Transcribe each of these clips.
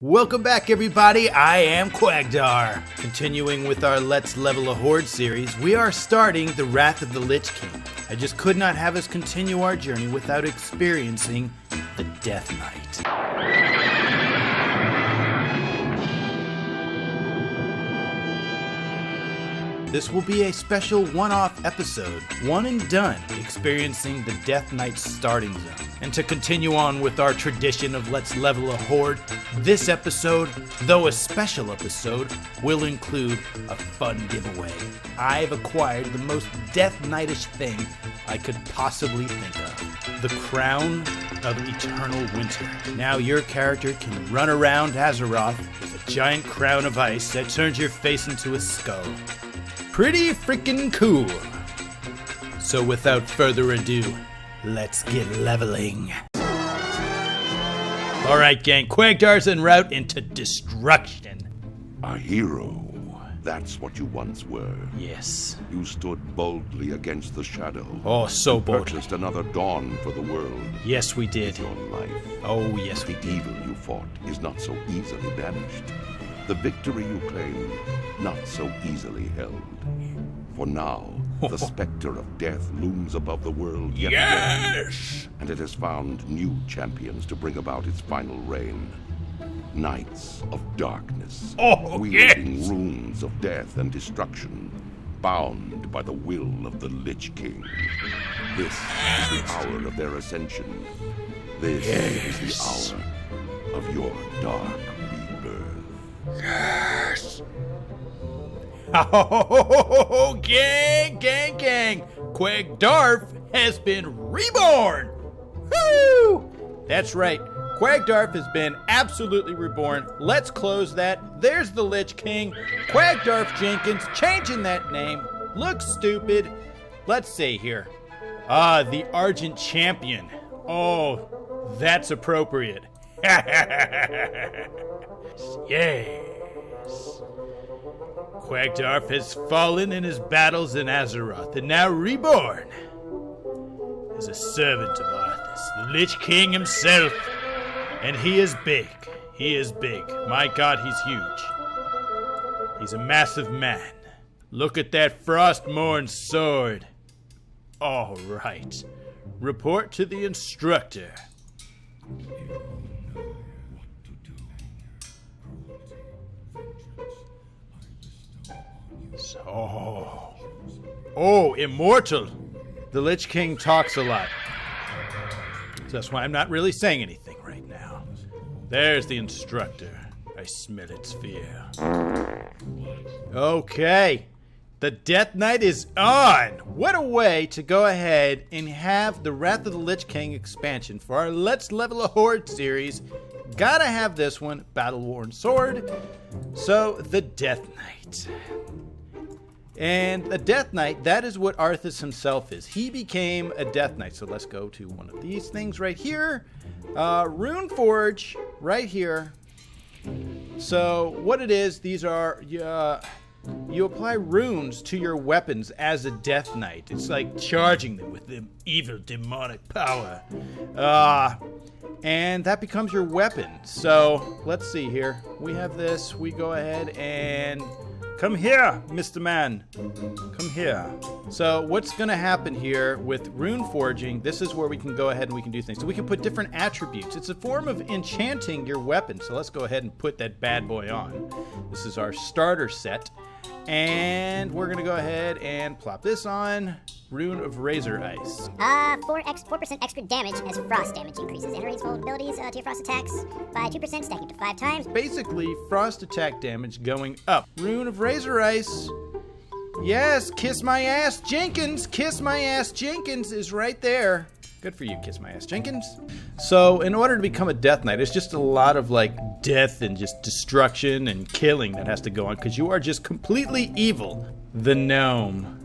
Welcome back, everybody. I am Quagdarr. Continuing with our Let's Level a Horde series, we are starting the Wrath of the Lich King. I just could not have us continue our journey without experiencing the Death Knight. This will be a special one-off episode, one and done, experiencing the Death Knight's starting zone. And to continue on with our tradition of Let's Level a Horde, this episode, though a special episode, will include a fun giveaway. I've acquired the most Death Knightish thing I could possibly think of. The Crown of Eternal Winter. Now your character can run around Azeroth with a giant crown of ice that turns your face into a skull. Pretty freaking cool. So without further ado, let's get leveling. Alright gang, Quagdarr's en route into destruction. A hero. That's what you once were. Yes. You stood boldly against the shadow. Oh, so bold. Purchased another dawn for the world. Yes, we did. With your life. Oh, yes, we The did. evil you fought is not so easily banished. The victory you claimed, not so easily held. For now, the specter of death looms above the world yet again, and it has found new champions to bring about its final reign. Knights of darkness, wielding runes of death and destruction, bound by the will of the Lich King. This is the hour of their ascension. This is the hour of your dark rebirth. Yes! Oh, gang! Quagdarr has been reborn! Woo! That's right. Quagdarr has been absolutely reborn. Let's close that. There's the Lich King. Quagdarr Jenkins, changing that name. Looks stupid. Let's see here. The Argent Champion. Oh, that's appropriate. Yes. Quagdarr has fallen in his battles in Azeroth and now reborn as a servant of Arthas, the Lich King himself. And he is big. He is big. My God, he's huge. He's a massive man. Look at that Frostmourne sword. All right. Report to the instructor. Immortal. The Lich King talks a lot. So that's why I'm not really saying anything right now. There's the instructor. I smell its fear. Okay. The Death Knight is on. What a way to go ahead and have the Wrath of the Lich King expansion for our Let's Level a Horde series. Gotta have this one, Battle-Worn Sword. So, the Death Knight. And the Death Knight, that is what Arthas himself is. He became a Death Knight. So let's go to one of these things right here. Rune Forge, right here. So what it is, these are, you apply runes to your weapons as a Death Knight. It's like charging them with the evil demonic power. And that becomes your weapon. So let's see here. We have this. We go ahead and... Come here, Mr. Man. Come here. So what's going to happen here with rune forging, this is where we can go ahead and we can do things. So we can put different attributes. It's a form of enchanting your weapon. So let's go ahead and put that bad boy on. This is our starter set. And we're going to go ahead and plop this on. Rune of Razor Ice. 4% extra damage as frost damage increases. Enter range vulnerabilities to your frost attacks by 2%, stacking to 5 times. Basically, frost attack damage going up. Rune of Razor Ice. Yes, Kiss My Ass Jenkins. Kiss My Ass Jenkins is right there. Good for you, Kiss My Ass Jenkins. So, in order to become a Death Knight, it's just a lot of, like, death and just destruction and killing that has to go on, because you are just completely evil. The Gnome.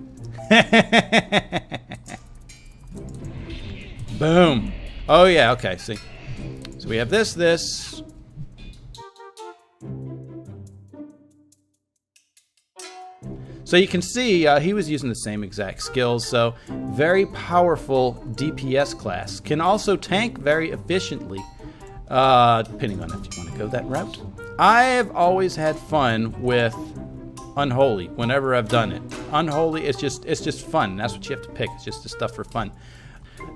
Boom. Oh, yeah, okay, see. So we have this. So you can see he was using the same exact skills, so very powerful DPS class. Can also tank very efficiently, depending on if you want to go that route. I've always had fun with Unholy whenever I've done it. Unholy, it's just fun. That's what you have to pick. It's just the stuff for fun.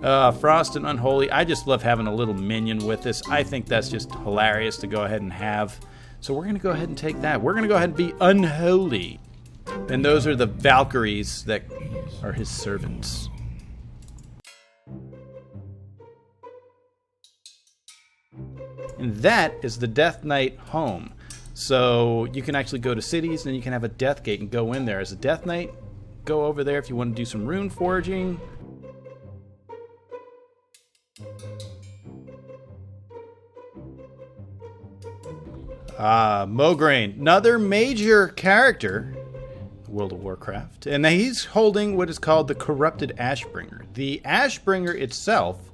Frost and Unholy, I just love having a little minion with this. I think that's just hilarious to go ahead and have. So we're going to go ahead and take that. We're going to go ahead and be Unholy. And those are the Valkyries that are his servants. And that is the Death Knight home. So you can actually go to cities and you can have a Death Gate and go in there. As a Death Knight, go over there if you want to do some rune forging. Mograine, another major character, World of Warcraft, and he's holding what is called the Corrupted Ashbringer. The Ashbringer itself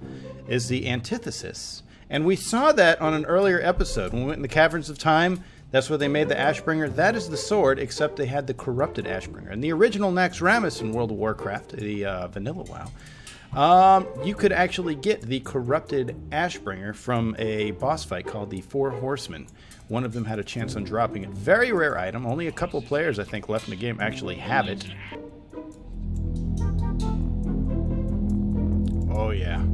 is the antithesis, and we saw that on an earlier episode when we went in the Caverns of Time. That's where they made the Ashbringer. That is the sword, except they had the Corrupted Ashbringer. And the original Naxxramas in World of Warcraft, the vanilla WoW, you could actually get the Corrupted Ashbringer from a boss fight called the Four Horsemen. One of them had a chance on dropping it. Very rare item. Only a couple players, I think, left in the game actually have it. Oh, yeah.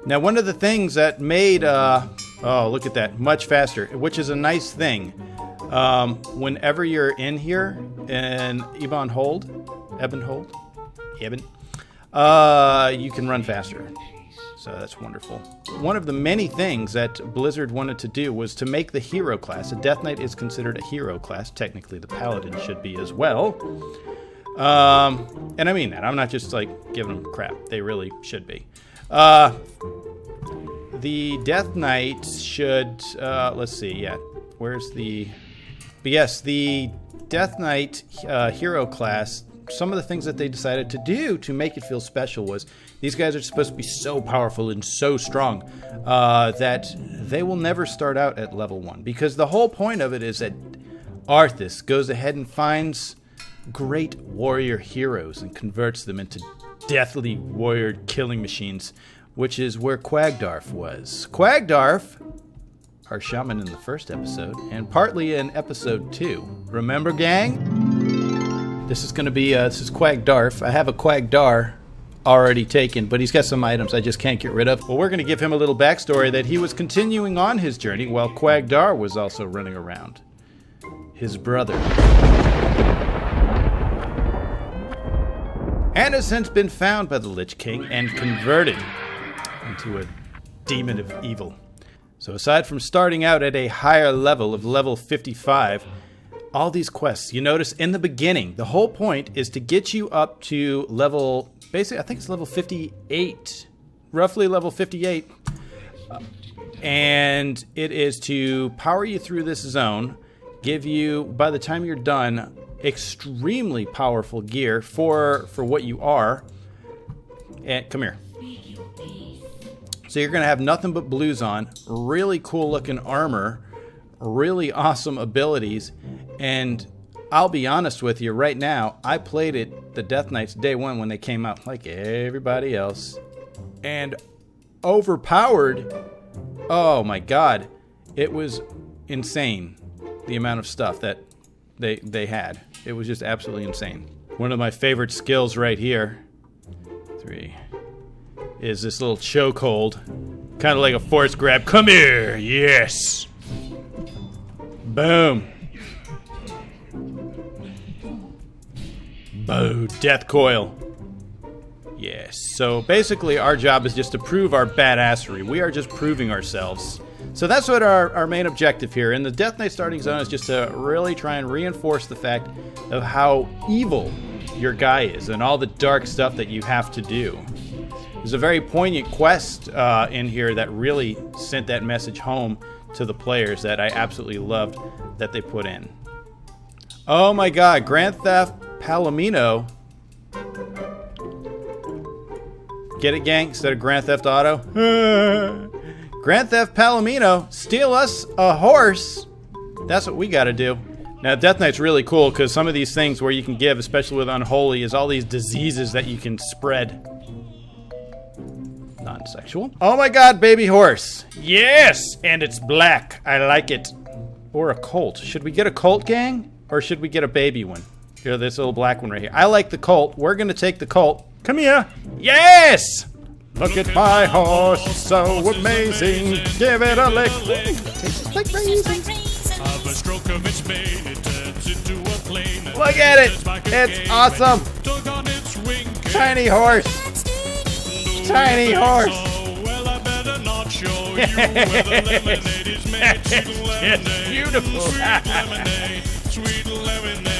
Now, one of the things that made, oh, look at that, much faster, which is a nice thing. Whenever you're in here in Ebonhold, you can run faster. So that's wonderful. One of the many things that Blizzard wanted to do was to make the hero class. A Death Knight is considered a hero class. Technically, the Paladin should be as well. And I mean that. I'm not just like giving them crap. They really should be. The Death Knight should, let's see, yeah, where's the, but yes, the Death Knight hero class, some of the things that they decided to do to make it feel special was these guys are supposed to be so powerful and so strong that they will never start out at level 1, because the whole point of it is that Arthas goes ahead and finds great warrior heroes and converts them into deathly warrior killing machines, which is where Quagdarr was. Quagdarr, our shaman in the first episode, and partly in episode 2. Remember, gang? This is going to be, this is Quagdarr. I have a Quagdarr already taken, but he's got some items I just can't get rid of. Well, we're going to give him a little backstory that he was continuing on his journey while Quagdarr was also running around. His brother. And has since been found by the Lich King and converted into a demon of evil. So aside from starting out at a higher level of level 55, all these quests, you notice in the beginning, the whole point is to get you up to level, basically, I think it's level 58, roughly level 58. And it is to power you through this zone, give you, by the time you're done, extremely powerful gear for what you are. And come here. So you're going to have nothing but blues on, really cool looking armor, really awesome abilities, and I'll be honest with you right now, I played it, the Death Knights, day 1 when they came out, like everybody else, and overpowered. Oh my god, it was insane, the amount of stuff that they had. It was just absolutely insane. One of my favorite skills right here, 3, is this little chokehold. Kind of like a force grab. Come here! Yes! Boom! Boo! Death coil. Yes. So basically our job is just to prove our badassery. We are just proving ourselves. So that's what our main objective here in the Death Knight starting zone is, just to really try and reinforce the fact of how evil your guy is and all the dark stuff that you have to do. There's a very poignant quest in here that really sent that message home to the players that I absolutely loved that they put in. Oh my god, Grand Theft Palomino. Get it, gang? Instead of Grand Theft Auto? Grand Theft Palomino. Steal us a horse. That's what we gotta do. Now, Death Knight's really cool because some of these things where you can give, especially with Unholy, is all these diseases that you can spread. Non-sexual. Oh my god, baby horse. Yes! And it's black. I like it. Or a colt. Should we get a colt, gang? Or should we get a baby one? Here, this little black one right here. I like the colt. We're going to take the colt. Come here. Yes! Look at my horse, so amazing. Give it a lick. Tastes like raisins. Look at it. It's awesome. Tiny horse. Tiny horse. It's beautiful.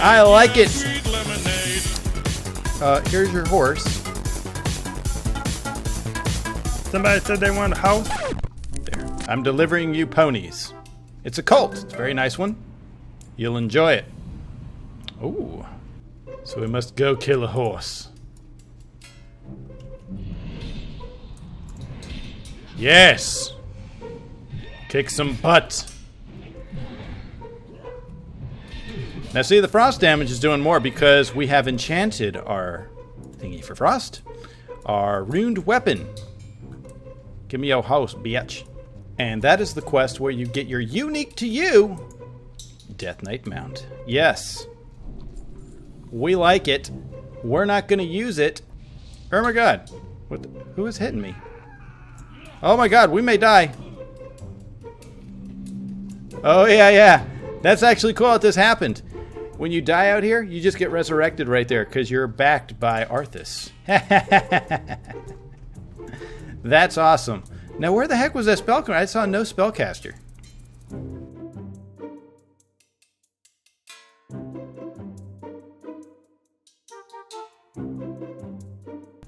I like it. Here's your horse. Somebody said they want a house. There. I'm delivering you ponies. It's a colt. It's a very nice one. You'll enjoy it. Ooh. So we must go kill a horse. Yes. Kick some butt. Now see, the frost damage is doing more because we have enchanted our thingy for frost. Our runed weapon. Give me your house, bitch. And that is the quest where you get your unique to you Death Knight mount. Yes. We like it. We're not going to use it. Oh my god. Who is hitting me? Oh my god, we may die. Oh yeah. That's actually cool that this happened. When you die out here, you just get resurrected right there because you're backed by Arthas. That's awesome. Now, where the heck was that spellcaster? I saw no spellcaster.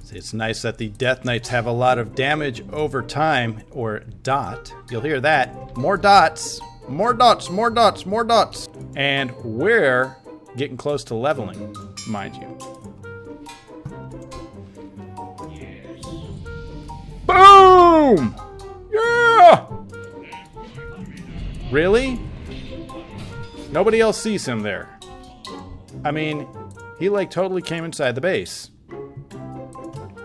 See, it's nice that the Death Knights have a lot of damage over time, or dot. You'll hear that. More dots. More dots, more dots, more dots. And we're getting close to leveling, mind you. Boom! Yeah! Really? Nobody else sees him there. I mean, he like totally came inside the base.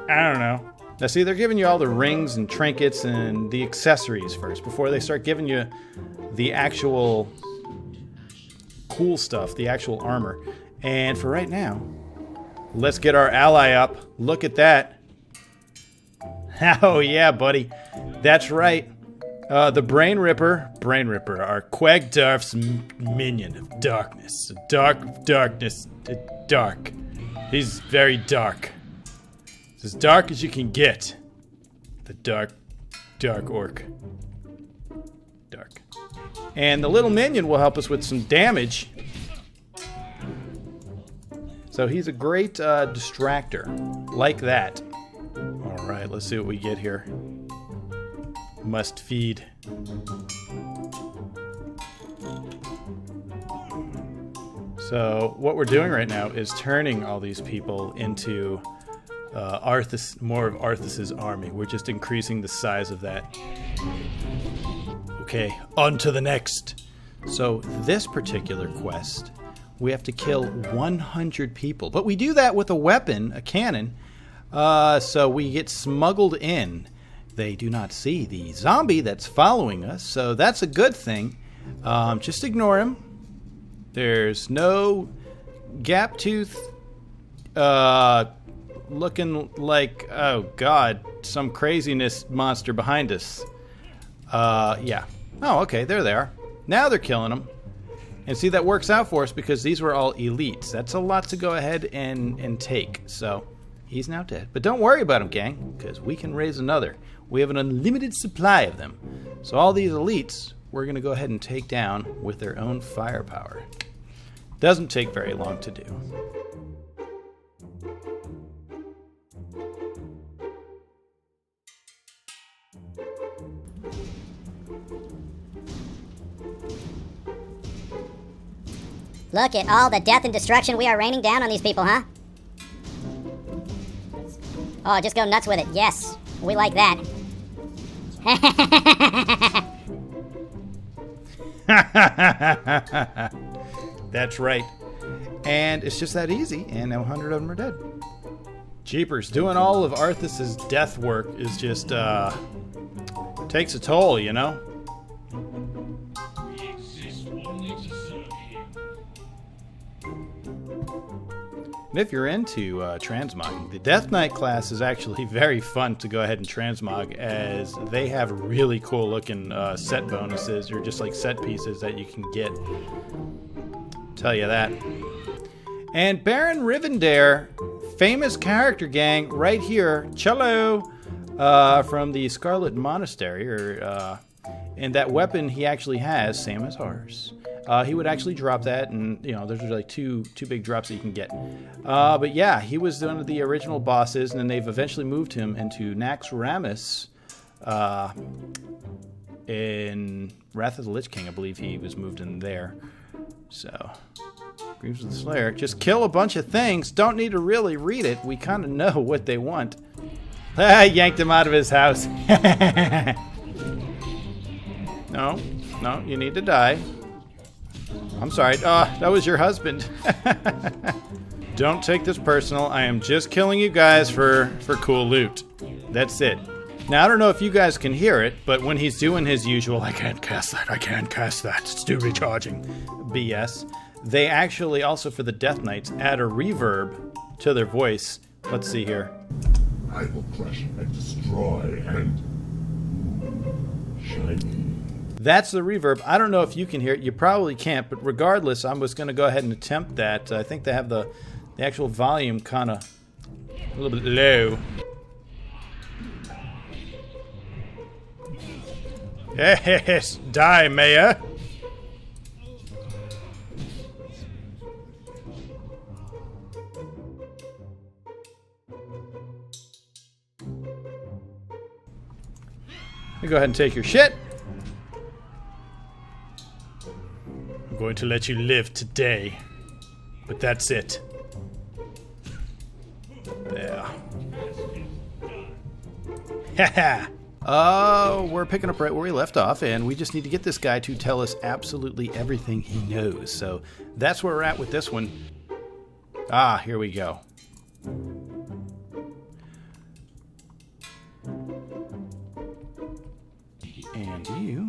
I don't know. Now see, they're giving you all the rings and trinkets and the accessories first before they start giving you the actual cool stuff, the actual armor. And for right now, let's get our ally up. Look at that. Oh yeah, buddy. That's right. The Brain Ripper, our Quagdarr's minion of darkness. Darkness, dark. He's very dark. It's as dark as you can get. The dark orc. Dark. And the little minion will help us with some damage. So he's a great distractor. Like that. Alright, let's see what we get here. Must feed. So what we're doing right now is turning all these people into more of Arthas's army. We're just increasing the size of that. Okay, on to the next. So this particular quest, we have to kill 100 people. But we do that with a weapon, a cannon. So we get smuggled in. They do not see the zombie that's following us, so that's a good thing. Just ignore him. There's no gap tooth looking like, oh god, some craziness monster behind us. Yeah. Oh, okay, there they are. Now they're killing them. And see, that works out for us because these were all elites. That's a lot to go ahead and take. So he's now dead. But don't worry about him, gang, because we can raise another. We have an unlimited supply of them. So all these elites, we're going to go ahead and take down with their own firepower. Doesn't take very long to do. Look at all the death and destruction we are raining down on these people, huh? Oh, just go nuts with it. Yes, we like that. That's right. And it's just that easy, and now 100 of them are dead. Jeepers, doing all of Arthas's death work is just, takes a toll, you know? And if you're into transmogging, the Death Knight class is actually very fun to go ahead and transmog, as they have really cool looking set bonuses, or just like set pieces that you can get. Tell you that. And Baron Rivendare, famous character gang right here, cello, from the Scarlet Monastery, and that weapon he actually has, same as ours. He would actually drop that, and you know, there's like two big drops that you can get. But yeah, he was one of the original bosses, and then they've eventually moved him into Naxxramas in Wrath of the Lich King. I believe he was moved in there. So, Greaves of the Slayer. Just kill a bunch of things. Don't need to really read it. We kind of know what they want. I yanked him out of his house. No, you need to die. I'm sorry. That was your husband. Don't take this personal. I am just killing you guys for cool loot. That's it. Now, I don't know if you guys can hear it, but when he's doing his usual, I can't cast that, it's too recharging, BS, they actually also, for the Death Knights, add a reverb to their voice. Let's see here. I will crush and destroy and shiny. That's the reverb. I don't know if you can hear it. You probably can't, but regardless, I was going to go ahead and attempt that. I think they have the actual volume kind of a little bit low. Yes, die, Maya. You go ahead and take your shit. I'm going to let you live today, but that's it. There. Haha. We're picking up right where we left off, and we just need to get this guy to tell us absolutely everything he knows. So that's where we're at with this one. Here we go. And you...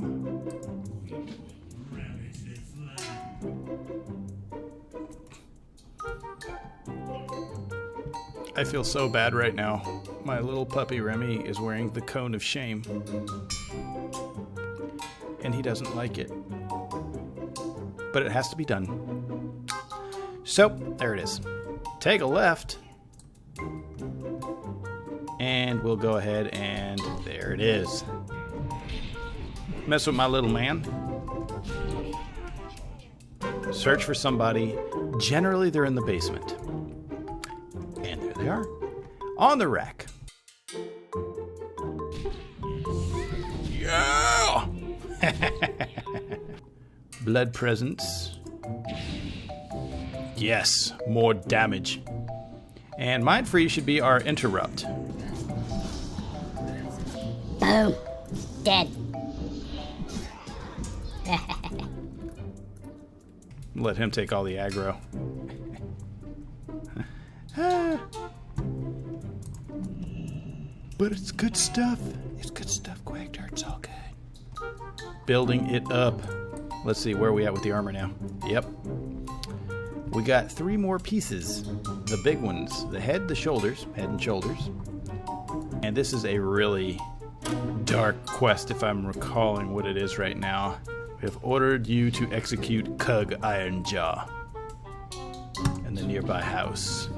I feel so bad right now. My little puppy Remy is wearing the cone of shame. And he doesn't like it. But it has to be done. So, there it is. Take a left. And we'll go ahead and there it is. Mess with my little man. Search for somebody. Generally, they're in the basement. And there they are. On the rack. Yeah! Blood presence. Yes, more damage. And Mind Free should be our interrupt. Boom. Dead. Let him take all the aggro. But it's good stuff. It's good stuff, Quagdarr. It's all good. Building it up. Let's see, where are we at with the armor now? Yep. We got 3 more pieces. The big ones. The head, the shoulders. Head and shoulders. And this is a really dark quest, if I'm recalling what it is right now. We have ordered you to execute Cug Ironjaw in the nearby house.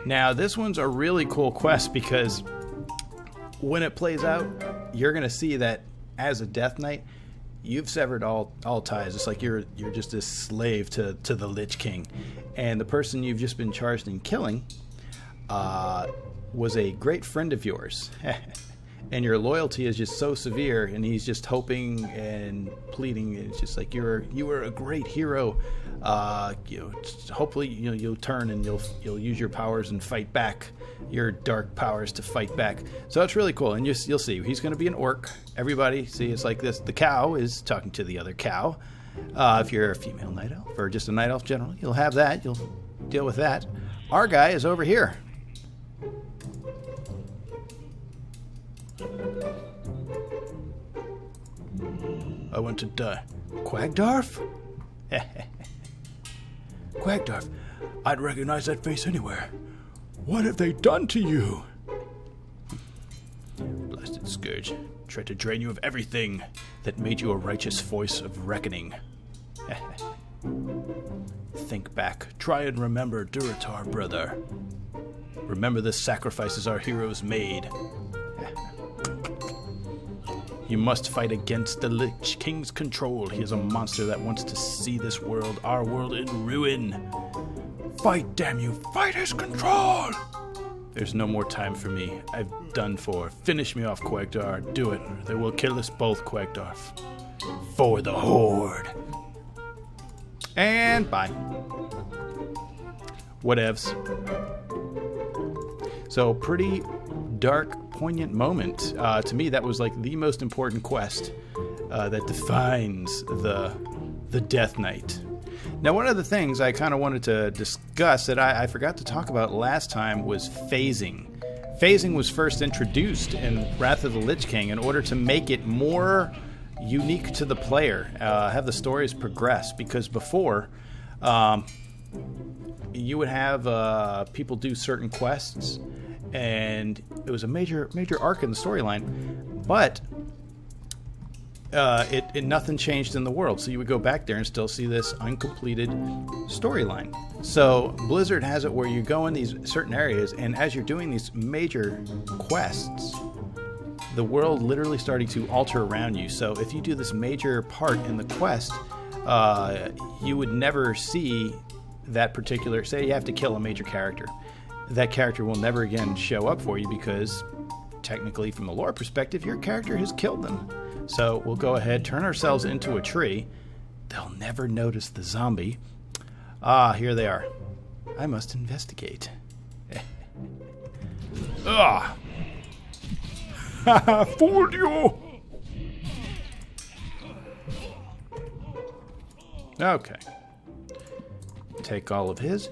Now, this one's a really cool quest because when it plays out, you're going to see that as a Death Knight, you've severed all ties. It's like you're just a slave to the Lich King. And the person you've just been charged in killing was a great friend of yours. And your loyalty is just so severe, and he's just hoping and pleading. It's just like you were a great hero. Hopefully you'll turn and you'll use your powers and fight back, your dark powers to fight back. So it's really cool, and you'll see he's going to be an orc. Everybody, see, it's like this. The cow is talking to the other cow, If you're a female night elf, or just a night elf generally, you'll have that. You'll deal with that. Our guy is over here. I want to die. Quagdarr? Quagdarr, I'd recognize that face anywhere. What have they done to you? Blasted scourge, tried to drain you of everything that made you a righteous voice of reckoning. Think back, try and remember Durotar, brother. Remember the sacrifices our heroes made. You must fight against the Lich King's control. He is a monster that wants to see this world, our world, in ruin. Fight, damn you! Fight his control! There's no more time for me. I've done for. Finish me off, Quagdarr. Do it. They will kill us both, Quagdarr. For the Horde. And bye. Whatevs. So, pretty dark, poignant moment. To me, that was like the most important quest that defines the Death Knight. Now, one of the things I kind of wanted to discuss that I forgot to talk about last time was phasing. Phasing was first introduced in Wrath of the Lich King in order to make it more unique to the player, have the stories progress, because before you would have people do certain quests, and it was a major arc in the storyline, but nothing changed in the world, so you would go back there and still see this uncompleted storyline. So Blizzard has it where you go in these certain areas, and as you're doing these major quests, the world literally starting to alter around you. So if you do this major part in the quest, you would never see that particular, say you have to kill a major character. That character will never again show up for you because technically from a lore perspective, your character has killed them. So we'll go ahead, turn ourselves into a tree. They'll never notice the zombie. Ah, here they are. I must investigate. Ah! Ha! Fooled you! Okay. Take all of his.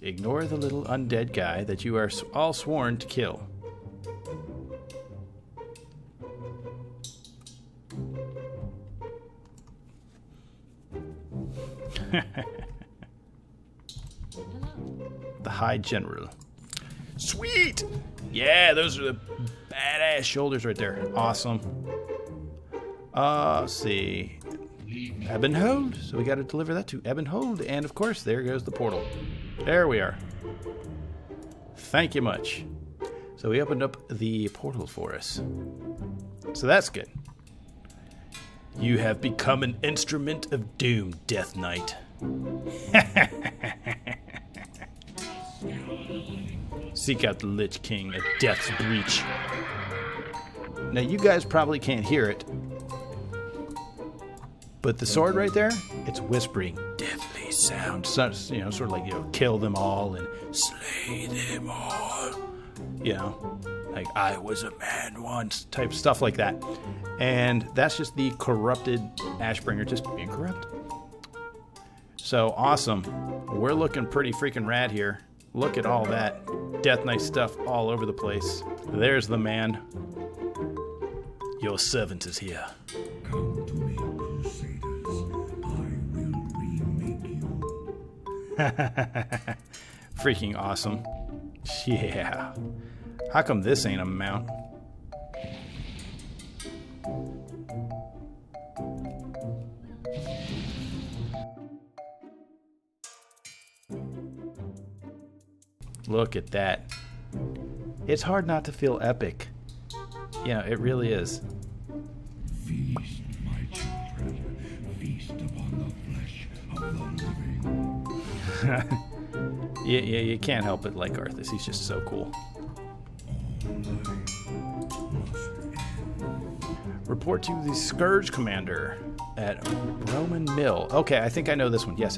Ignore the little undead guy that you are all sworn to kill. The High General. Sweet! Yeah, those are the badass shoulders right there. Awesome. Let's see. Ebonhold. So we got to deliver that to Ebonhold. And of course, there goes the portal. There we are. Thank you much. So we opened up the portal for us. So that's good. You have become an instrument of doom, Death Knight. Seek out the Lich King at Death's Breach. Now you guys probably can't hear it, but the sword right there, it's whispering deathly sound. So, sort of like, kill them all and slay them all. Like I was a man once, type stuff like that. And that's just the corrupted Ashbringer just being corrupt. So awesome. We're looking pretty freaking rad here. Look at all that Death Knight stuff all over the place. There's the man. Your servant is here. Come to me, Crusaders. I will remake you. Freaking awesome. Yeah. How come this ain't a mount? Look at that. It's hard not to feel epic. It really is. Feast, my children. Feast upon the flesh of the living. Yeah, you can't help but like Arthas. He's just so cool. Report to the Scourge Commander at Roman Mill. Okay, I think I know this one. Yes.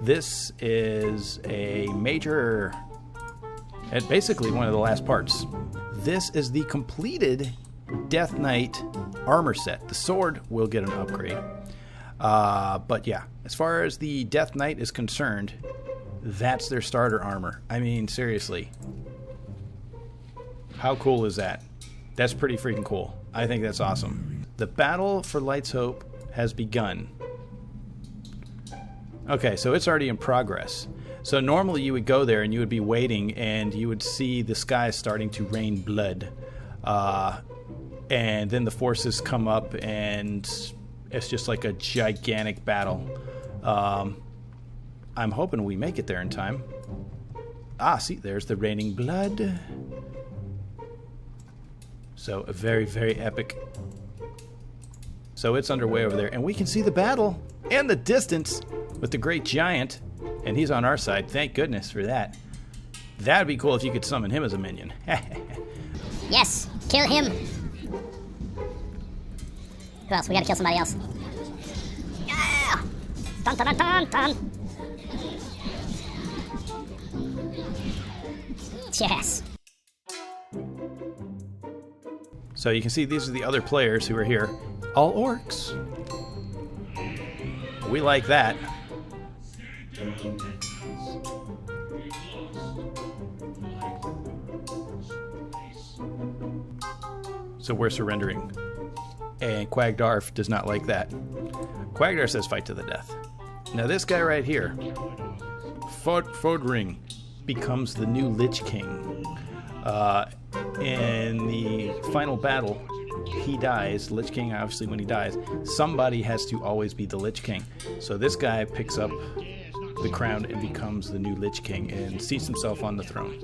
This is a major, and basically one of the last parts. This is the completed Death Knight armor set. The sword will get an upgrade. But yeah, as far as the Death Knight is concerned, that's their starter armor. I mean, seriously. How cool is that? That's pretty freaking cool. I think that's awesome. The battle for Light's Hope has begun. Okay, so it's already in progress. So normally you would go there and you would be waiting and you would see the sky starting to rain blood. And then the forces come up and it's just like a gigantic battle. I'm hoping we make it there in time. Ah, see, there's the raining blood. So a very, very epic. So it's underway over there. And we can see the battle in the distance with the great giant. And he's on our side. Thank goodness for that. That'd be cool if you could summon him as a minion. Yes, kill him. Who else? We gotta kill somebody else. Yeah! Dun dun dun dun dun! Yes. So you can see these are the other players who are here. All orcs. We like that. So we're surrendering. And Quagdarr does not like that. Quagdarr says fight to the death. Now this guy right here, Fodring, becomes the new Lich King. In the final battle, he dies. Lich King, obviously, when he dies, somebody has to always be the Lich King. So this guy picks up the crown and becomes the new Lich King and seats himself on the throne.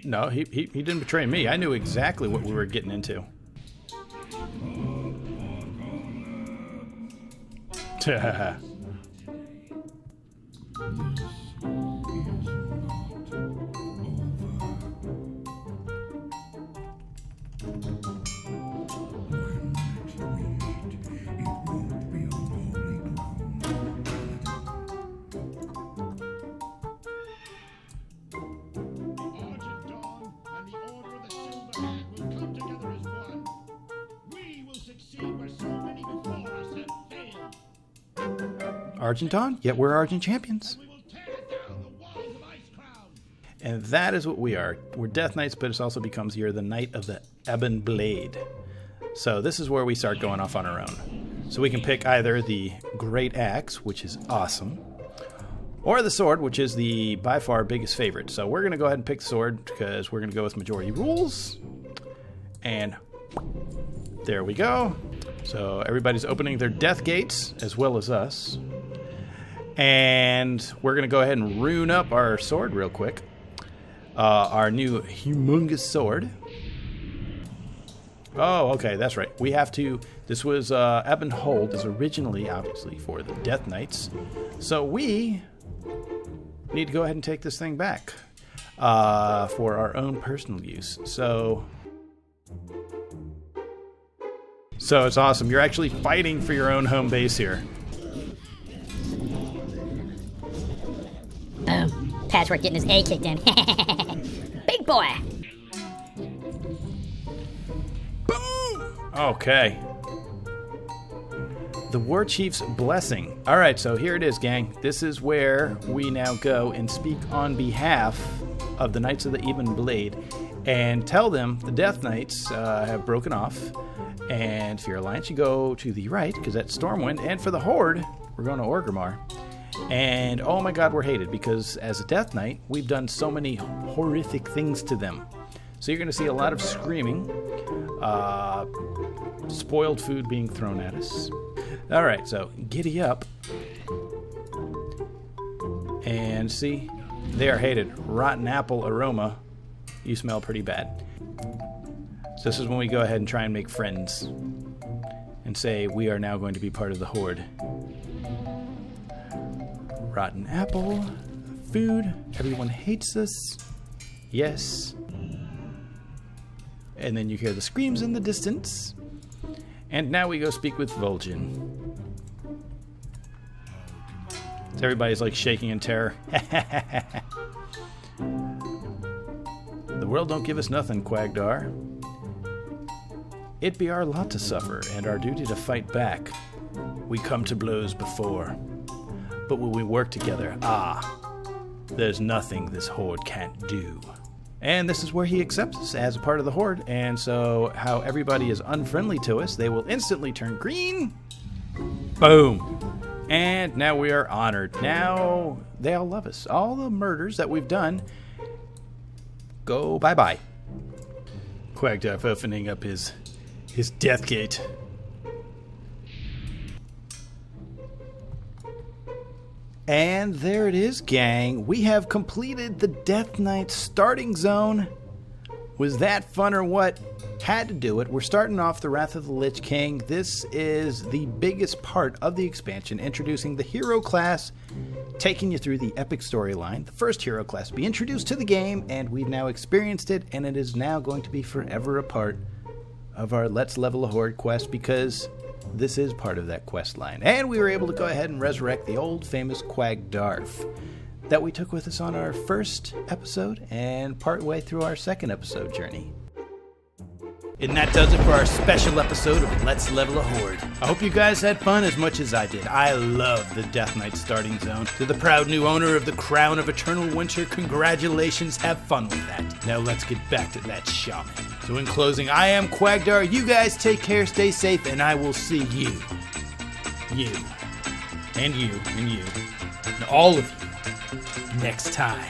No, he didn't betray me. I knew exactly what we were getting into. Argenton, yet we're Argent champions. And that is what we are. We're Death Knights, but it also becomes you're the Knight of the Ebon Blade. So this is where we start going off on our own. So we can pick either the Great Axe, which is awesome, or the Sword, which is the by far biggest favorite. So we're going to go ahead and pick the Sword because we're going to go with majority rules. And there we go. So everybody's opening their death gates, as well as us. And we're going to go ahead and rune up our sword real quick. Our new humongous sword. Oh, okay, that's right. We have to... This was... Ebon Hold is originally, obviously, for the Death Knights. So we need to go ahead and take this thing back for our own personal use. So it's awesome. You're actually fighting for your own home base here. Boom. Patchwork getting his A kicked in. Big boy. Boom! Okay. The War Chief's Blessing. Alright, so here it is, gang. This is where we now go and speak on behalf of the Knights of the Ebon Blade and tell them the Death Knights have broken off. And for your alliance, you go to the right, because that's Stormwind. And for the Horde, we're going to Orgrimmar. And oh my god, we're hated, because as a Death Knight, we've done so many horrific things to them. So you're going to see a lot of screaming, spoiled food being thrown at us. Alright, so giddy up. And see, they are hated. Rotten apple aroma. You smell pretty bad. So this is when we go ahead and try and make friends. And say, we are now going to be part of the Horde. Rotten apple. Food. Everyone hates us. Yes. And then you hear the screams in the distance. And now we go speak with Vol'jin. So everybody's like shaking in terror. The world don't give us nothing, Quagdarr. It be our lot to suffer, and our duty to fight back. We come to blows before. But when we work together, there's nothing this Horde can't do. And this is where he accepts us as a part of the Horde, and so how everybody is unfriendly to us, they will instantly turn green. Boom. And now we are honored. Now they all love us. All the murders that we've done go bye-bye. Quagdarr opening up his death gate. And there it is, gang. We have completed the Death Knight starting zone. Was that fun or what? Had to do it. We're starting off the Wrath of the Lich King. This is the biggest part of the expansion, introducing the hero class, taking you through the epic storyline. The first hero class to be introduced to the game, and we've now experienced it, and it is now going to be forever a part of our Let's Level a Horde quest, because this is part of that quest line. And we were able to go ahead and resurrect the old famous Quagdarr that we took with us on our first episode and partway through our second episode journey. And that does it for our special episode of Let's Level a Horde. I hope you guys had fun as much as I did. I love the Death Knight starting zone. To the proud new owner of the Crown of Eternal Winter, congratulations, have fun with that. Now let's get back to that shaman. So in closing, I am Quagdarr. You guys take care, stay safe, and I will see you, and all of you next time.